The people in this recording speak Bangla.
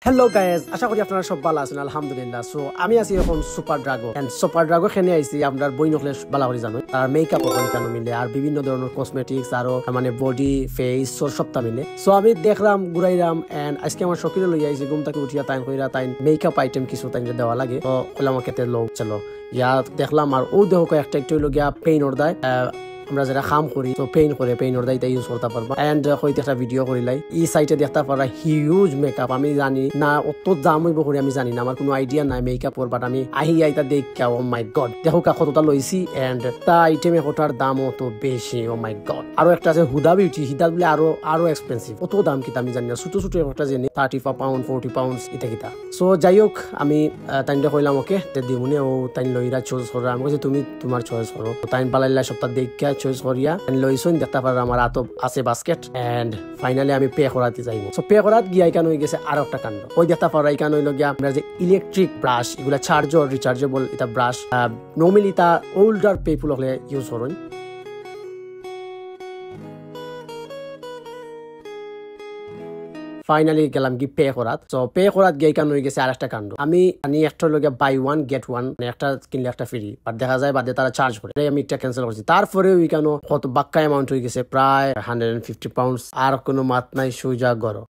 হ্যালো গাইজ, আশা করি আপনারা সব ভালো আছেন আলহামদুলিল্লাহ। সো আমি আছি এখন সুপার ড্রাগো এন্ড সুপার ড্রাগো খেনে আইছি আপনার বই নকলে ভালো করে জানো তার মেকআপ ওখানে মিলে আর বিভিন্ন ধরনের কসমেটিক্স আরো মানে বডি ফেস সবটা মিলে। সো আমি দেখলাম ঘুরাইলাম এন্ড আজকে আমার শখীরে লই আইছি ঘুম থেকে উঠিয়া তাই কইরা তাই মেকআপ আইটেম কিছু তাই দেওয়া লাগে। তো কইলাম কেতে লোক চলো ইয়া দেখলাম আর ও দেখো একটা একটু লগিয়া পেইন ওর দেয় আমরা যারা কাম করি তো পেইন করে পেইন ওর দায়িত্ব ইউজ করতে পারবা এন্ড হয়তো একটা ভিডিও করিলাই এই সাইটে দেখতে পারা হিউজ মেকআপ। আমি জানি না অত দাম হইব করে আমি জানি না, আমার কোনো আইডিয়া নাই মেকআপর, বাট আমি আহি আইতা দেখি ও মাই গড দেখো কতটা লইছি এন্ড তা আইটেম এটার দামও তো বেশি। ও মাই গড আরো একটা আছে হুদা বিউটি, হিদা বলে আরো এক্সপেন্সিভ, অত দাম কিতা আমি জানি না। ছোট ছোট একটা জানি 35 পাউন্ড 40 পাউন্ড ইটা কিতা। সো যাই হোক আমি তাইনটা কইলাম ওকে দিমুনে ও তাইন লইরা চয়েস করা। আমি কইছি তুমি তোমার চয়েস করো। তাইন পালাইলা সপ্তাহ দেখা চয়েস করিয়া লইছুন দেখতে পারো আমার হাতও আছে বাস্কেট এন্ড ফাইনালি আমি পে করাতে যাইব। সো পে করাত গিয়া এখান হয়ে গেছে আর একটা কাণ্ড। ওই দেখতে পারো এখান হইল গিয়া আমরা যে ইলেকট্রিক ব্রাশ এগুলা চার্জর রিচার্জেবল এটা ব্রাশ নর্মালি তা ওল্ডার পিপল হলে ইউজ করুন। ফাইনালি গেলাম কি পে করাত। তো পে করাত গিয়ে কেন হয়ে গেছে আর একটা কাণ্ড। আমি একটা লোকে বাই ওয়ান গেট ওয়ান একটা কিনলে একটা ফ্রি, বাট দেখা যায় বাদে তারা চার্জ করে। আমি একটা ক্যান্সেল করছি, তারপরে ওই কেন কত বাক্কা অ্যামাউন্ট হয়ে গেছে প্রায় 150 পাউন্ড। আর কোনো মাত নাই সোজা গরো।